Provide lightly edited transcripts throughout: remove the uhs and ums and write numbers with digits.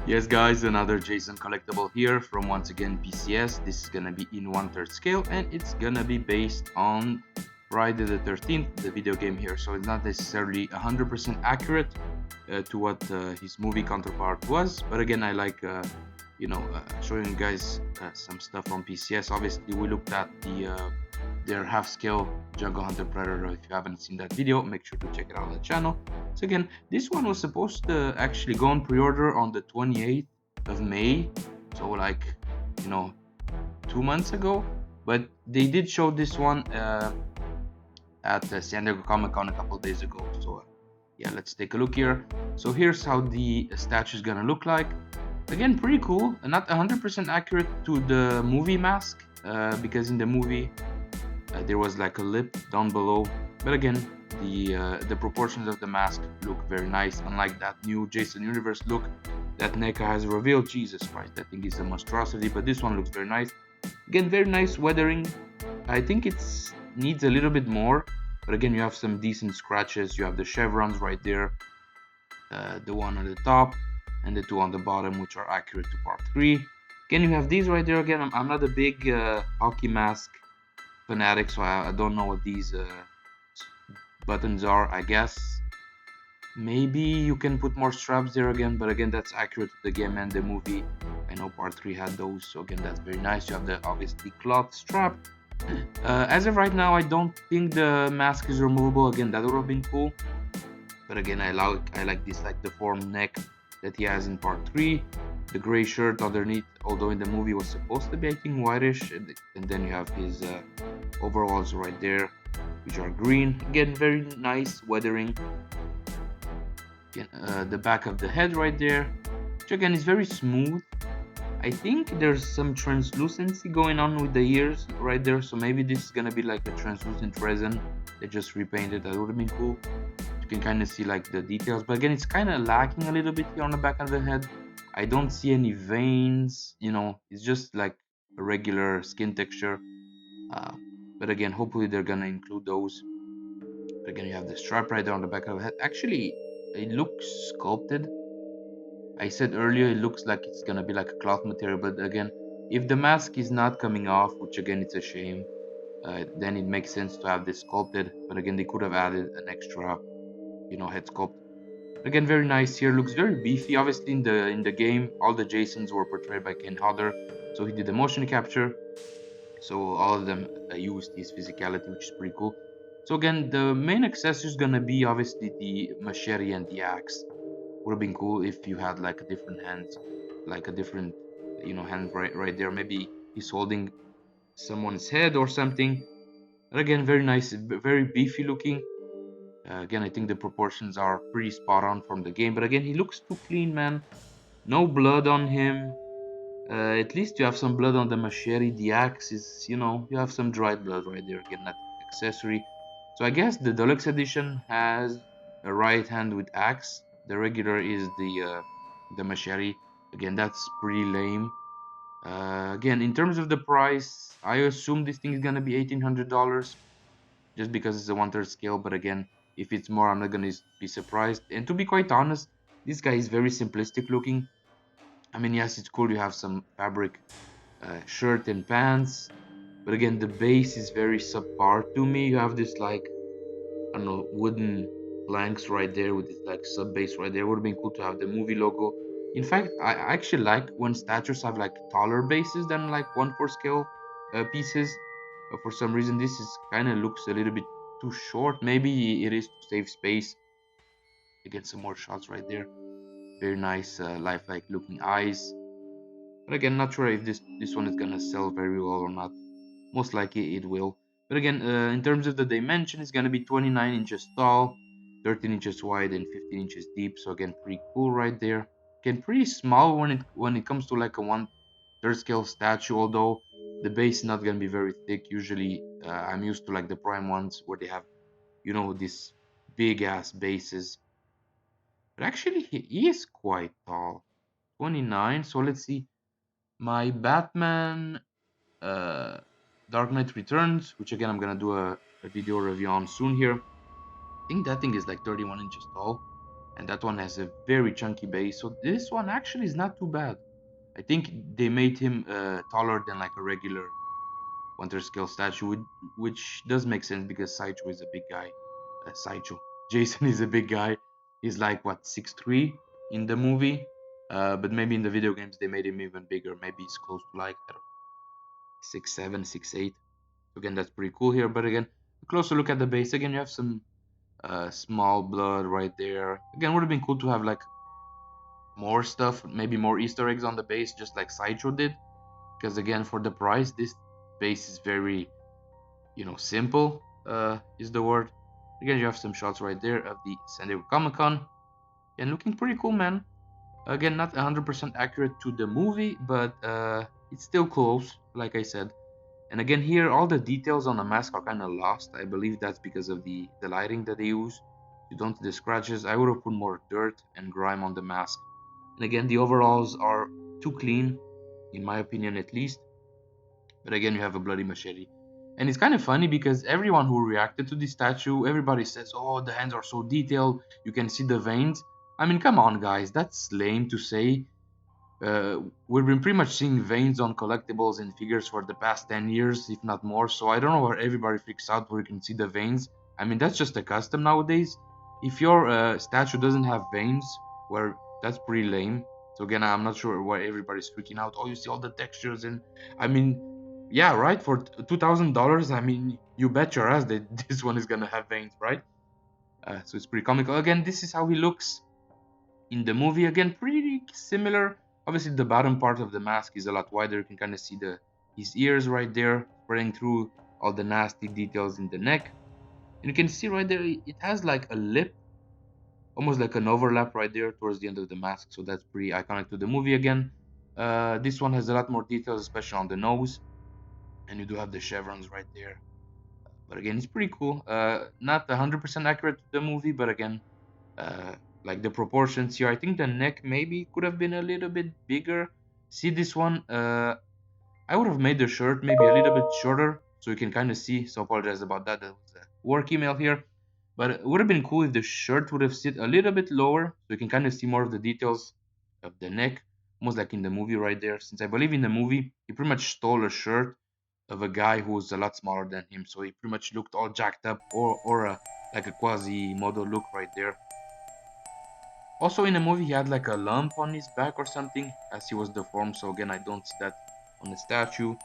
Yes guys, another Jason collectible here from once again PCS. This is gonna be in 1/3 scale and it's gonna be based on Friday the 13th, the video game here. So it's not necessarily 100% accurate to what his movie counterpart was. But again, I like showing you guys some stuff on PCS. Obviously, we looked at their half scale Jungle Hunter Predator. If you haven't seen that video, make sure to check it out on the channel. So again, this one was supposed to actually go on pre-order on the 28th of May. So like, 2 months ago. But they did show this one at San Diego Comic Con a couple days ago. So yeah, let's take a look here. So here's how the statue is gonna look like. Again, pretty cool. Not 100% accurate to the movie mask because in the movie there was like a lip down below, but again the proportions of the mask look very nice, unlike that new Jason universe look that NECA has revealed. Jesus Christ, that thing is a monstrosity, but this one looks very nice. Again, very nice weathering. I think it needs a little bit more, but again, you have some decent scratches. You have the chevrons right there, the one on the top and the two on the bottom, which are accurate to part 3. Again, you have these right there. Again, I'm not a big hockey mask fanatic, so I don't know what these buttons are. I guess maybe you can put more straps there again, but again, that's accurate to the game and the movie. I know part 3 had those, so again, that's very nice. You have the obviously cloth strap. As of right now, I don't think the mask is removable. Again, that would have been cool, but again, I like this, like the form neck that he has in part 3, the gray shirt underneath, although in the movie was supposed to be, I think, whitish, and then you have his overalls right there, which are green. Again, very nice weathering. Again, the back of the head right there, which again is very smooth. I think there's some translucency going on with the ears right there, so maybe this is gonna be like a translucent resin they just repainted. That would have been cool. You can kind of see like the details, but again, it's kind of lacking a little bit here on the back of the head. I don't see any veins, it's just like a regular skin texture. uh, but again, hopefully they're gonna include those. But again, you have the strap right there on the back of the head. Actually, it looks sculpted. I said earlier it looks like it's gonna be like a cloth material, but again, if the mask is not coming off, which again it's a shame, then it makes sense to have this sculpted. But again, they could have added an extra, head sculpt. Again, very nice here. Looks very beefy. Obviously, in the game, all the Jasons were portrayed by Ken Hodder, so he did the motion capture. So all of them used his physicality, which is pretty cool. So again, the main accessory is gonna be obviously the machete and the axe. Would have been cool if you had like a different hands, like a different, hand right there. Maybe he's holding someone's head or something. But again, very nice, very beefy looking. Again, I think the proportions are pretty spot on from the game. But again, he looks too clean, man. No blood on him. At least you have some blood on the machete. The axe is, you have some dried blood right there. Again, that accessory. So I guess the deluxe edition has a right hand with axe. The regular is the machete. Again, that's pretty lame. Again, in terms of the price, I assume this thing is gonna be $1,800 just because it's a 1/3 scale. But again, if it's more, I'm not gonna be surprised. And to be quite honest, this guy is very simplistic looking. I mean, yes, it's cool. You have some fabric shirt and pants, but again, the base is very subpar to me. You have this like, I don't know, wooden planks right there with this like sub base right there. Would have been cool to have the movie logo. In fact, I actually like when statues have like taller bases than like 1/4 scale pieces. But for some reason, this is kind of looks a little bit too short. Maybe it is to save space to get some more shots right there. Very nice, lifelike looking eyes. But again, not sure if this one is gonna sell very well or not. Most likely it will. But again, in terms of the dimension, it's gonna be 29 inches tall, 13 inches wide, and 15 inches deep. So again, pretty cool right there. Again, pretty small when it comes to like a 1/3 scale statue. Although the base is not gonna be very thick. Usually, I'm used to like the prime ones where they have, these big ass bases. But actually, he is quite tall, 29. So let's see. My Batman uh, Dark Knight Returns, which again I'm gonna do a video review on soon here. I think that thing is like 31 inches tall, and that one has a very chunky base. So this one actually is not too bad. I think they made him taller than like a regular Winter Scale statue, which does make sense because Sideshow is a big guy. Sideshow. Jason is a big guy. He's like what 6'3" in the movie, but maybe in the video games they made him even bigger. Maybe he's close to like I don't know, 6'7", 6'8". Again, that's pretty cool here. But again, a closer look at the base. Again, you have some small blood right there. Again, would have been cool to have like more stuff, maybe more Easter eggs on the base, just like Sideshow did. Because again, for the price, this base is very, simple. Is the word. Again, you have some shots right there of the San Diego Comic-Con, and looking pretty cool, man. Again, not 100% accurate to the movie, but it's still close, like I said. And again, here all the details on the mask are kind of lost. I believe that's because of the lighting that they use. You don't see the scratches. I would have put more dirt and grime on the mask. And again, the overalls are too clean, in my opinion at least. But again, you have a bloody machete. And it's kind of funny because everyone who reacted to this statue, everybody says, oh, the hands are so detailed, you can see the veins. I mean, come on, guys, that's lame to say. We've been pretty much seeing veins on collectibles and figures for the past 10 years, if not more, so I don't know where everybody freaks out where you can see the veins. I mean, that's just a custom nowadays. If your statue doesn't have veins, well, that's pretty lame. So again, I'm not sure why everybody's freaking out. Oh, you see all the textures, and I mean, yeah, right, for $2,000, I mean, you bet your ass that this one is gonna have veins, right? So it's pretty comical. Again, this is how he looks in the movie. Again, pretty similar. Obviously, the bottom part of the mask is a lot wider. You can kind of see his ears right there, spreading through all the nasty details in the neck. And you can see right there, it has like a lip, almost like an overlap right there towards the end of the mask. So that's pretty iconic to the movie again. This one has a lot more details, especially on the nose. And you do have the chevrons right there. But again, it's pretty cool. Not 100% accurate to the movie, but again, uh, like the proportions here, I think the neck maybe could have been a little bit bigger. See this one? I would have made the shirt maybe a little bit shorter so you can kind of see. So apologize about that. That was a work email here. But it would have been cool if the shirt would have sit a little bit lower so you can kind of see more of the details of the neck, almost like in the movie right there. Since I believe in the movie, he pretty much stole a shirt of a guy who was a lot smaller than him. So he pretty much looked all jacked up or like a quasi model look right there. Also in the movie he had like a lump on his back or something as he was deformed, so again I don't see that on the statue.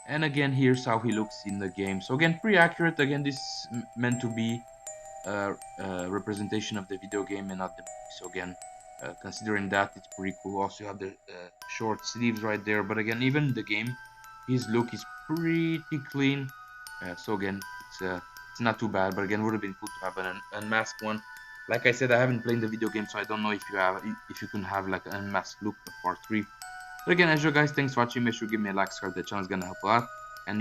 And again here's how he looks in the game. So again pretty accurate. Again this is meant to be a representation of the video game and not the movie. So again considering that, it's pretty cool. Also you have the short sleeves right there, but again even the game his look is pretty clean. So again it's not too bad, but again would have been cool to have an unmasked one. Like I said, I haven't played the video game, so I don't know if you can have like an unmasked look of part 3. But again, as usual, guys, thanks for watching. Make sure you give me a like, subscribe. The channel is gonna help a lot. And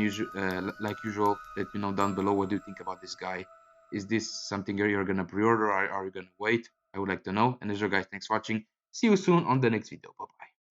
like usual, let me know down below what do you think about this guy. Is this something you're gonna pre-order, or are you gonna wait? I would like to know. And as usual, guys, thanks for watching. See you soon on the next video. Bye.